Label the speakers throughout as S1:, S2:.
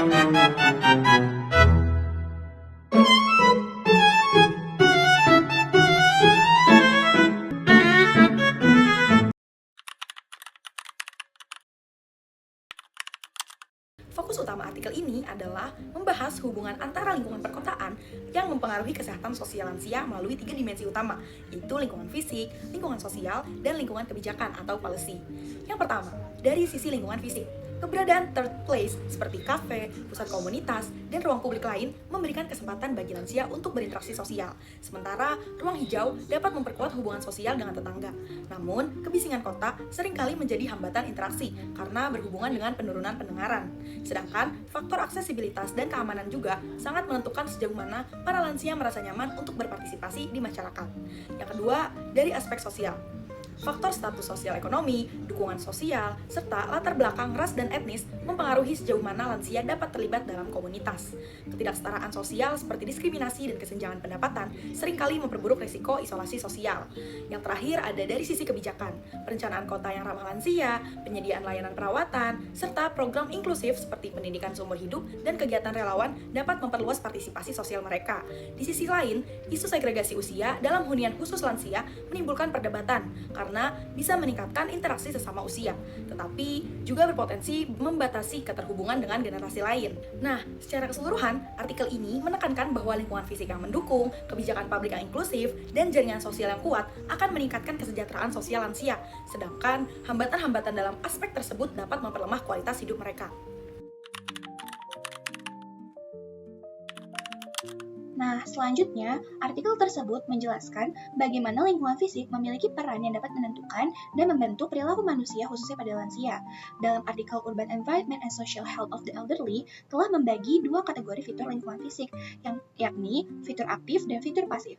S1: Fokus utama artikel ini adalah membahas hubungan antara lingkungan perkotaan yang mempengaruhi kesehatan sosial lansia melalui 3 dimensi utama, yaitu lingkungan fisik, lingkungan sosial, dan lingkungan kebijakan atau policy. Yang pertama, dari sisi lingkungan fisik, keberadaan third place seperti kafe, pusat komunitas, dan ruang publik lain memberikan kesempatan bagi lansia untuk berinteraksi sosial. Sementara, ruang hijau dapat memperkuat hubungan sosial dengan tetangga. Namun, kebisingan kota seringkali menjadi hambatan interaksi karena berhubungan dengan penurunan pendengaran. Sedangkan, faktor aksesibilitas dan keamanan juga sangat menentukan sejauh mana para lansia merasa nyaman untuk berpartisipasi di masyarakat. Yang kedua, dari aspek sosial. Faktor status sosial ekonomi, dukungan sosial, serta latar belakang ras dan etnis mempengaruhi sejauh mana lansia dapat terlibat dalam komunitas. Ketidaksetaraan sosial seperti diskriminasi dan kesenjangan pendapatan seringkali memperburuk risiko isolasi sosial. Yang terakhir ada dari sisi kebijakan, perencanaan kota yang ramah lansia, penyediaan layanan perawatan, serta program inklusif seperti pendidikan seumur hidup dan kegiatan relawan dapat memperluas partisipasi sosial mereka. Di sisi lain, isu segregasi usia dalam hunian khusus lansia menimbulkan perdebatan karena bisa meningkatkan interaksi sesama usia, tetapi juga berpotensi membatasi keterhubungan dengan generasi lain. Nah, secara keseluruhan, artikel ini menekankan bahwa lingkungan fisik yang mendukung, kebijakan publik yang inklusif, dan jaringan sosial yang kuat akan meningkatkan kesejahteraan sosial lansia, sedangkan hambatan-hambatan dalam aspek tersebut dapat memperlemah kualitas hidup mereka.
S2: Nah, selanjutnya, artikel tersebut menjelaskan bagaimana lingkungan fisik memiliki peran yang dapat menentukan dan membentuk perilaku manusia khususnya pada lansia. Dalam artikel Urban Environment and Social Health of the Elderly telah membagi 2 kategori fitur lingkungan fisik, yakni fitur aktif dan fitur pasif.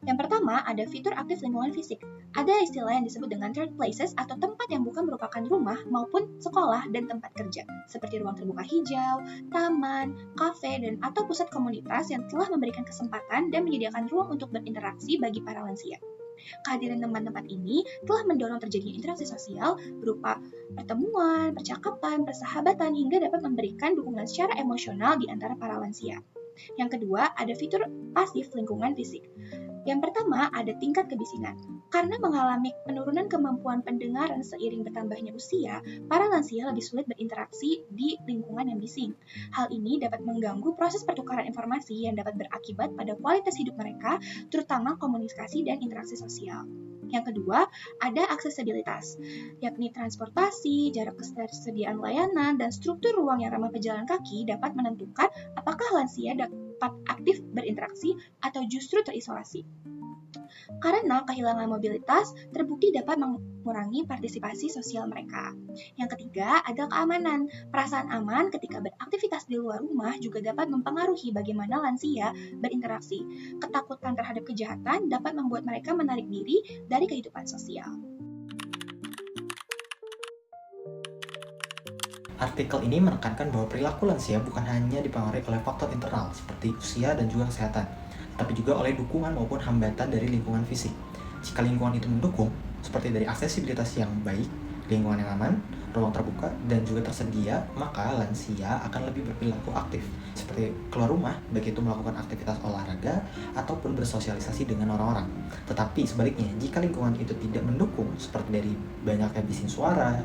S2: Yang pertama, ada fitur aktif lingkungan fisik. Ada istilah yang disebut dengan third places atau tempat yang bukan merupakan rumah maupun sekolah dan tempat kerja, seperti ruang terbuka hijau, taman, kafe, dan atau pusat komunitas yang telah memberikan kesempatan dan menyediakan ruang untuk berinteraksi bagi para lansia. Kehadiran tempat-tempat ini telah mendorong terjadinya interaksi sosial berupa pertemuan, percakapan, persahabatan, hingga dapat memberikan dukungan secara emosional di antara para lansia. Yang kedua, ada fitur pasif lingkungan fisik. Yang pertama, ada tingkat kebisingan. Karena mengalami penurunan kemampuan pendengaran seiring bertambahnya usia, para lansia lebih sulit berinteraksi di lingkungan yang bising. Hal ini dapat mengganggu proses pertukaran informasi yang dapat berakibat pada kualitas hidup mereka, terutama komunikasi dan interaksi sosial. Yang kedua, ada aksesibilitas, yakni transportasi, jarak ketersediaan layanan, dan struktur ruang yang ramah pejalan kaki dapat menentukan apakah lansia dapat aktif berinteraksi atau justru terisolasi. Karena kehilangan mobilitas terbukti dapat mengurangi partisipasi sosial mereka. Yang ketiga, ada keamanan. Perasaan aman ketika beraktivitas di luar rumah juga dapat mempengaruhi bagaimana lansia berinteraksi. Ketakutan terhadap kejahatan dapat membuat mereka menarik diri dari kehidupan sosial.
S3: Artikel ini menekankan bahwa perilaku lansia bukan hanya dipengaruhi oleh faktor internal seperti usia dan juga kesehatan, tapi juga oleh dukungan maupun hambatan dari lingkungan fisik. Jika lingkungan itu mendukung, seperti dari aksesibilitas yang baik, lingkungan yang aman, ruang terbuka, dan juga tersedia, maka lansia akan lebih berperilaku aktif, seperti keluar rumah, baik itu melakukan aktivitas olahraga, ataupun bersosialisasi dengan orang-orang. Tetapi sebaliknya, jika lingkungan itu tidak mendukung, seperti dari banyaknya bising suara,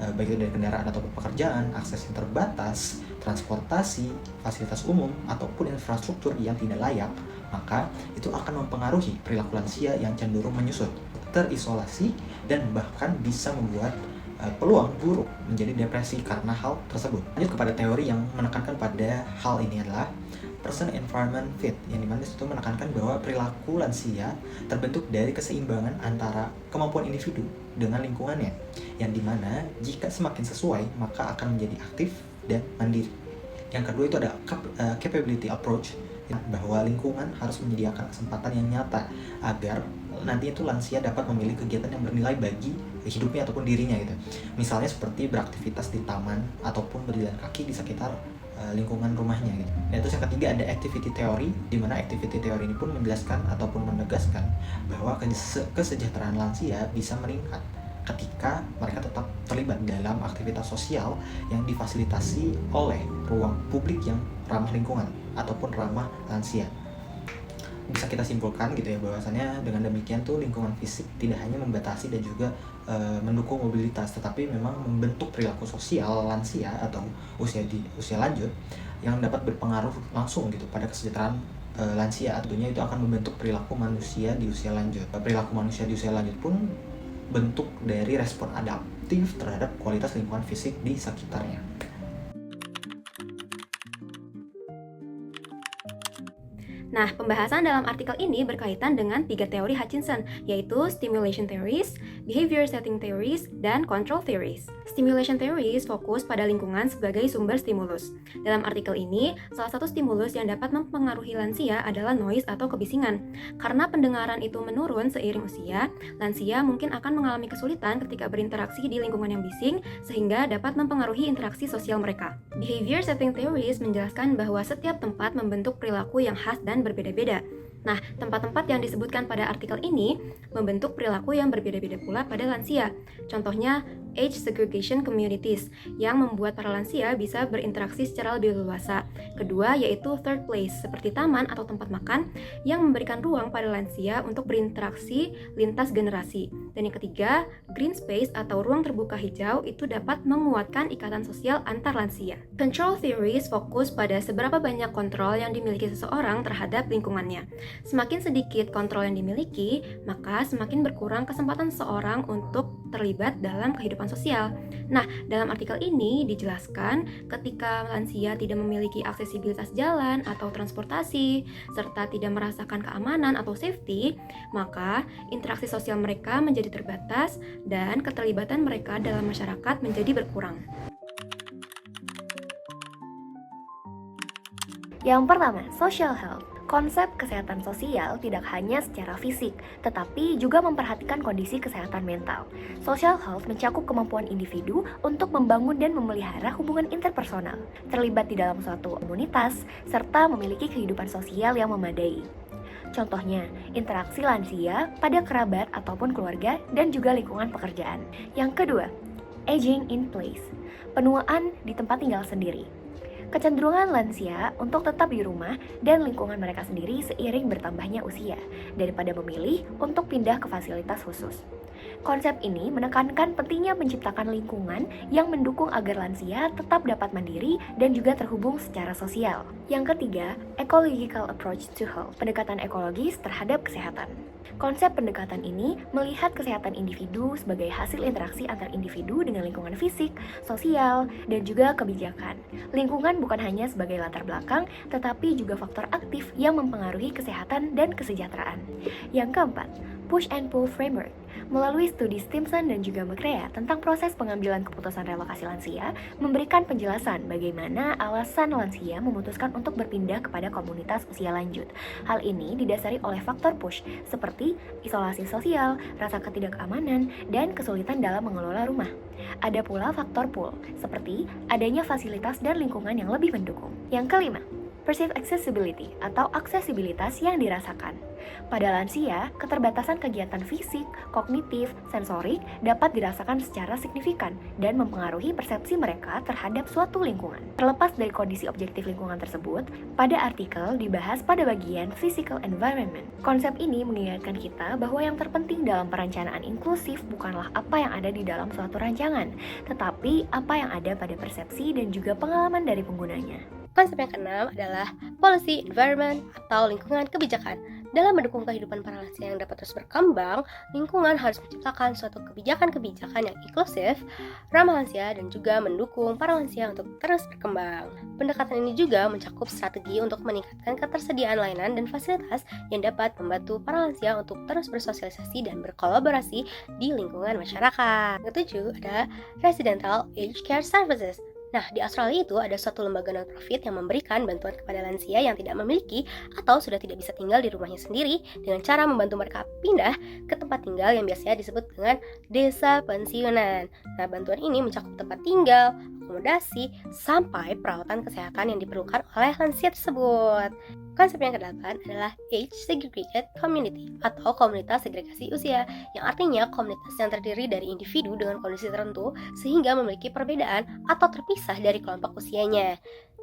S3: baik itu dari kendaraan atau pekerjaan, akses yang terbatas, transportasi, fasilitas umum, ataupun infrastruktur yang tidak layak, maka itu akan mempengaruhi perilaku lansia yang cenderung menyusut, terisolasi, dan bahkan bisa membuat peluang buruk menjadi depresi karena hal tersebut. Lanjut kepada teori yang menekankan pada hal ini adalah person environment fit, yang dimana itu menekankan bahwa perilaku lansia terbentuk dari keseimbangan antara kemampuan individu dengan lingkungannya, yang dimana jika semakin sesuai maka akan menjadi aktif dan mandiri. Yang kedua itu ada capability approach, bahwa lingkungan harus menyediakan kesempatan yang nyata agar nanti itu lansia dapat memilih kegiatan yang bernilai bagi hidupnya ataupun dirinya gitu. Misalnya seperti beraktivitas di taman ataupun berjalan kaki di sekitar lingkungan rumahnya gitu. Dan terus yang ketiga ada activity theory, di mana activity theory ini pun menjelaskan ataupun menegaskan bahwa kesejahteraan lansia bisa meningkat ketika mereka tetap terlibat dalam aktivitas sosial yang difasilitasi oleh ruang publik yang ramah lingkungan ataupun ramah lansia. Bisa kita simpulkan gitu ya, bahwasannya dengan demikian tuh lingkungan fisik tidak hanya membatasi dan juga mendukung mobilitas, tetapi memang membentuk perilaku sosial lansia atau usia lanjut yang dapat berpengaruh langsung gitu pada kesejahteraan lansia. Tentunya itu akan membentuk perilaku manusia di usia lanjut. Perilaku manusia di usia lanjut pun bentuk dari respon adaptif terhadap kualitas lingkungan fisik di sekitarnya.
S4: Nah, pembahasan dalam artikel ini berkaitan dengan 3 teori Hutchinson, yaitu Stimulation Theories, Behavior Setting Theories, dan Control Theories. Stimulation Theories fokus pada lingkungan sebagai sumber stimulus. Dalam artikel ini, salah satu stimulus yang dapat mempengaruhi lansia adalah noise atau kebisingan. Karena pendengaran itu menurun seiring usia, lansia mungkin akan mengalami kesulitan ketika berinteraksi di lingkungan yang bising, sehingga dapat mempengaruhi interaksi sosial mereka. Behavior Setting Theories menjelaskan bahwa setiap tempat membentuk perilaku yang khas dan berbeda-beda. Nah, tempat-tempat yang disebutkan pada artikel ini membentuk perilaku yang berbeda-beda pula pada lansia. Contohnya, age segregation communities yang membuat para lansia bisa berinteraksi secara lebih leluasa. Kedua, yaitu third place, seperti taman atau tempat makan yang memberikan ruang pada lansia untuk berinteraksi lintas generasi. Dan yang ketiga, green space atau ruang terbuka hijau itu dapat menguatkan ikatan sosial antar lansia. Control theories fokus pada seberapa banyak kontrol yang dimiliki seseorang terhadap lingkungannya. Semakin sedikit kontrol yang dimiliki, maka semakin berkurang kesempatan seseorang untuk terlibat dalam kehidupan sosial. Nah, dalam artikel ini dijelaskan ketika lansia tidak memiliki aksesibilitas jalan atau transportasi, serta tidak merasakan keamanan atau safety, maka interaksi sosial mereka menjadi terbatas dan keterlibatan mereka dalam masyarakat menjadi berkurang. Yang pertama, social health. Konsep kesehatan sosial tidak hanya secara fisik, tetapi juga memperhatikan kondisi kesehatan mental. Social health mencakup kemampuan individu untuk membangun dan memelihara hubungan interpersonal, terlibat di dalam suatu komunitas, serta memiliki kehidupan sosial yang memadai. Contohnya, interaksi lansia pada kerabat ataupun keluarga dan juga lingkungan pekerjaan. Yang kedua, aging in place, penuaan di tempat tinggal sendiri. Kecenderungan lansia untuk tetap di rumah dan lingkungan mereka sendiri seiring bertambahnya usia, daripada memilih untuk pindah ke fasilitas khusus. Konsep ini menekankan pentingnya menciptakan lingkungan yang mendukung agar lansia tetap dapat mandiri dan juga terhubung secara sosial. Yang ketiga, ecological approach to health, pendekatan ekologis terhadap kesehatan. Konsep pendekatan ini melihat kesehatan individu sebagai hasil interaksi antar individu dengan lingkungan fisik, sosial, dan juga kebijakan. Lingkungan bukan hanya sebagai latar belakang, tetapi juga faktor aktif yang mempengaruhi kesehatan dan kesejahteraan. Yang keempat, push and pull framework. Melalui studi Stimson dan juga McCrea tentang proses pengambilan keputusan relokasi lansia, memberikan penjelasan bagaimana alasan lansia memutuskan untuk berpindah kepada komunitas usia lanjut. Hal ini didasari oleh faktor push, seperti isolasi sosial, rasa ketidakamanan, dan kesulitan dalam mengelola rumah. Ada pula faktor pull, seperti adanya fasilitas dan lingkungan yang lebih mendukung. Yang kelima, perceived accessibility atau aksesibilitas yang dirasakan. Pada lansia, keterbatasan kegiatan fisik, kognitif, sensorik dapat dirasakan secara signifikan dan mempengaruhi persepsi mereka terhadap suatu lingkungan. Terlepas dari kondisi objektif lingkungan tersebut, pada artikel dibahas pada bagian physical environment. Konsep ini mengingatkan kita bahwa yang terpenting dalam perencanaan inklusif bukanlah apa yang ada di dalam suatu rancangan, tetapi apa yang ada pada persepsi dan juga pengalaman dari penggunanya.
S5: Konsep yang keenam adalah policy environment atau lingkungan kebijakan. Dalam mendukung kehidupan para lansia yang dapat terus berkembang, lingkungan harus menciptakan suatu kebijakan-kebijakan yang inklusif, ramah lansia, dan juga mendukung para lansia untuk terus berkembang. Pendekatan ini juga mencakup strategi untuk meningkatkan ketersediaan layanan dan fasilitas yang dapat membantu para lansia untuk terus bersosialisasi dan berkolaborasi di lingkungan masyarakat. Yang ketujuh ada Residential Aged Care Services. Nah, di Australia itu ada suatu lembaga non-profit yang memberikan bantuan kepada lansia yang tidak memiliki atau sudah tidak bisa tinggal di rumahnya sendiri dengan cara membantu mereka pindah ke tempat tinggal yang biasanya disebut dengan desa pensiunan. Nah, bantuan ini mencakup tempat tinggal, akomodasi, sampai perawatan kesehatan yang diperlukan oleh lansia tersebut. Konsep yang kedelapan adalah Age Segregated Community atau komunitas segregasi usia, yang artinya komunitas yang terdiri dari individu dengan kondisi tertentu sehingga memiliki perbedaan atau terpisah dari kelompok usianya.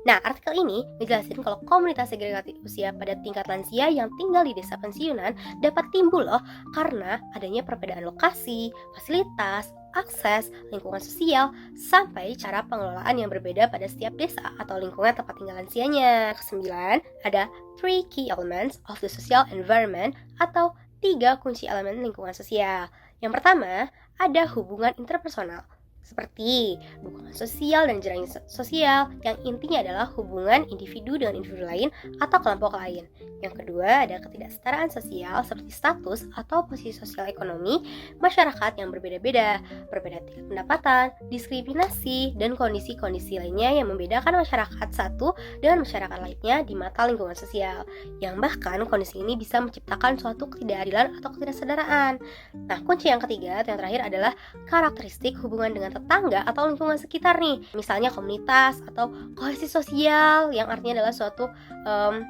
S5: Nah, artikel ini ngejelasin kalau komunitas segregasi usia pada tingkat lansia yang tinggal di desa pensiunan dapat timbul loh karena adanya perbedaan lokasi, fasilitas, akses, lingkungan sosial, sampai cara pengelolaan yang berbeda pada setiap desa atau lingkungan tempat tinggal lansianya. Kesembilan, ada 3 key elements of the social environment atau 3 kunci elemen lingkungan sosial. Yang pertama, ada hubungan interpersonal, seperti dukungan sosial dan jaringan sosial yang intinya adalah hubungan individu dengan individu lain atau kelompok lain. Yang kedua, ada ketidaksetaraan sosial seperti status atau posisi sosial ekonomi masyarakat yang berbeda-beda, perbedaan tingkat pendapatan, diskriminasi, dan kondisi-kondisi lainnya yang membedakan masyarakat satu dengan masyarakat lainnya di mata lingkungan sosial, yang bahkan kondisi ini bisa menciptakan suatu ketidakadilan atau ketidaksetaraan. Nah, kunci yang ketiga atau yang terakhir adalah karakteristik hubungan dengan tetangga atau lingkungan sekitar nih, misalnya komunitas atau kohesi sosial, yang artinya adalah suatu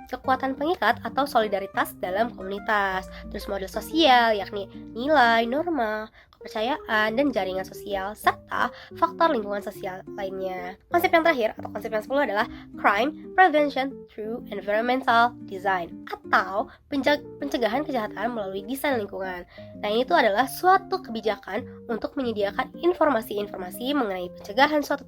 S5: kekuatan pengikat atau solidaritas dalam komunitas. Terus model sosial yakni nilai, norma, kepercayaan, dan jaringan sosial, serta faktor lingkungan sosial lainnya. Konsep yang terakhir atau konsep yang 10 adalah crime prevention through environmental design atau pencegahan kejahatan melalui desain lingkungan. Nah, ini tuh adalah suatu kebijakan untuk menyediakan informasi-informasi mengenai pencegahan suatu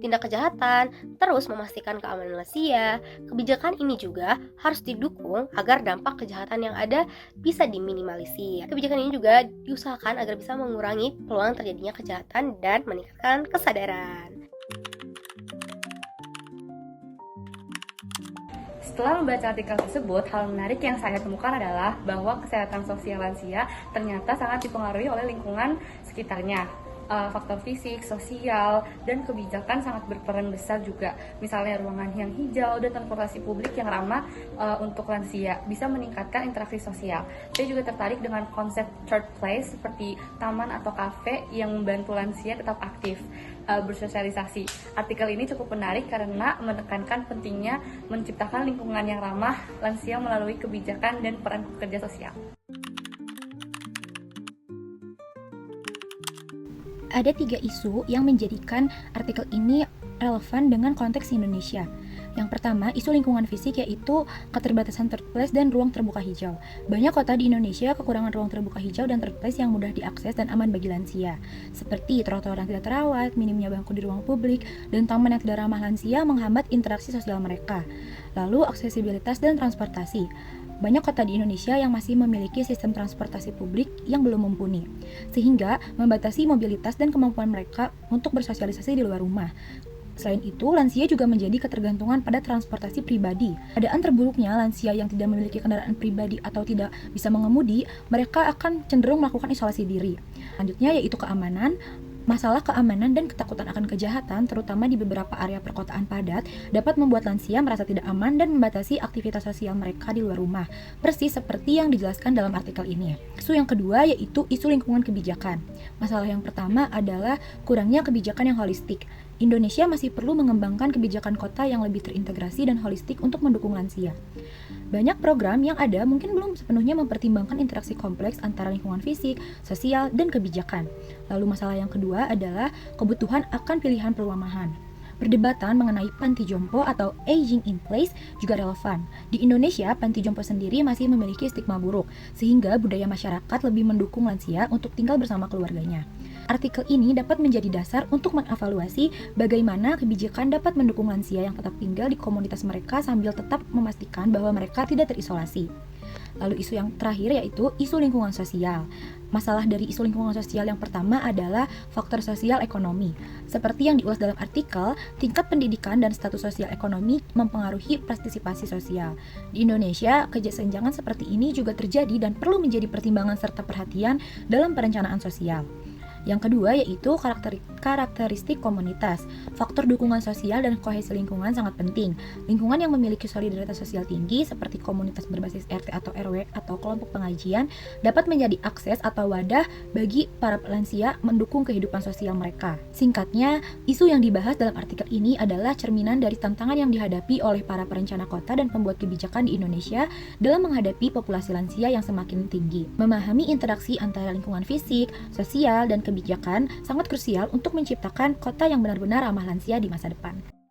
S5: tindak kejahatan, terus memastikan keamanan lansia. Kebijakan ini juga harus didukung agar dampak kejahatan yang ada bisa diminimalisir. Kebijakan ini juga diusahakan agar bisa mengurangi peluang terjadinya kejahatan dan meningkatkan kesadaran.
S6: Setelah membaca artikel tersebut, hal menarik yang saya temukan adalah bahwa kesehatan sosial lansia ternyata sangat dipengaruhi oleh lingkungan sekitarnya. Faktor fisik, sosial, dan kebijakan sangat berperan besar juga. Misalnya ruangan yang hijau dan transportasi publik yang ramah untuk lansia bisa meningkatkan interaksi sosial. Saya juga tertarik dengan konsep third place seperti taman atau kafe yang membantu lansia tetap aktif bersosialisasi. Artikel ini cukup menarik karena menekankan pentingnya menciptakan lingkungan yang ramah lansia melalui kebijakan dan peran pekerja sosial.
S7: Ada 3 isu yang menjadikan artikel ini relevan dengan konteks Indonesia. Yang pertama, isu lingkungan fisik, yaitu keterbatasan third place dan ruang terbuka hijau. Banyak kota di Indonesia kekurangan ruang terbuka hijau dan third place yang mudah diakses dan aman bagi lansia, seperti trotoar yang tidak terawat, minimnya bangku di ruang publik, dan taman yang tidak ramah lansia menghambat interaksi sosial mereka. Lalu, aksesibilitas dan transportasi. Banyak kota di Indonesia yang masih memiliki sistem transportasi publik yang belum mumpuni, sehingga membatasi mobilitas dan kemampuan mereka untuk bersosialisasi di luar rumah. Selain itu, lansia juga menjadi ketergantungan pada transportasi pribadi. Keadaan terburuknya lansia yang tidak memiliki kendaraan pribadi atau tidak bisa mengemudi, mereka akan cenderung melakukan isolasi diri. Selanjutnya yaitu keamanan. Masalah keamanan dan ketakutan akan kejahatan, terutama di beberapa area perkotaan padat, dapat membuat lansia merasa tidak aman dan membatasi aktivitas sosial mereka di luar rumah, persis seperti yang dijelaskan dalam artikel ini. Isu yang kedua yaitu isu lingkungan kebijakan. Masalah yang pertama adalah kurangnya kebijakan yang holistik. Indonesia masih perlu mengembangkan kebijakan kota yang lebih terintegrasi dan holistik untuk mendukung lansia. Banyak program yang ada mungkin belum sepenuhnya mempertimbangkan interaksi kompleks antara lingkungan fisik, sosial, dan kebijakan. Lalu masalah yang kedua adalah kebutuhan akan pilihan perumahan. Perdebatan mengenai panti jompo atau aging in place juga relevan. Di Indonesia, panti jompo sendiri masih memiliki stigma buruk, sehingga budaya masyarakat lebih mendukung lansia untuk tinggal bersama keluarganya. Artikel ini dapat menjadi dasar untuk mengevaluasi bagaimana kebijakan dapat mendukung lansia yang tetap tinggal di komunitas mereka sambil tetap memastikan bahwa mereka tidak terisolasi. Lalu isu yang terakhir yaitu isu lingkungan sosial. Masalah dari isu lingkungan sosial yang pertama adalah faktor sosial ekonomi. Seperti yang diulas dalam artikel, tingkat pendidikan dan status sosial ekonomi mempengaruhi partisipasi sosial. Di Indonesia, kesenjangan seperti ini juga terjadi dan perlu menjadi pertimbangan serta perhatian dalam perencanaan sosial. Yang kedua yaitu karakteristik komunitas. Faktor dukungan sosial dan kohesi lingkungan sangat penting. Lingkungan yang memiliki solidaritas sosial tinggi seperti komunitas berbasis RT atau RW atau kelompok pengajian dapat menjadi akses atau wadah bagi para lansia mendukung kehidupan sosial mereka. Singkatnya, isu yang dibahas dalam artikel ini adalah cerminan dari tantangan yang dihadapi oleh para perencana kota dan pembuat kebijakan di Indonesia dalam menghadapi populasi lansia yang semakin tinggi. Memahami interaksi antara lingkungan fisik, sosial, dan kebijakan sangat krusial untuk menciptakan kota yang benar-benar ramah lansia di masa depan.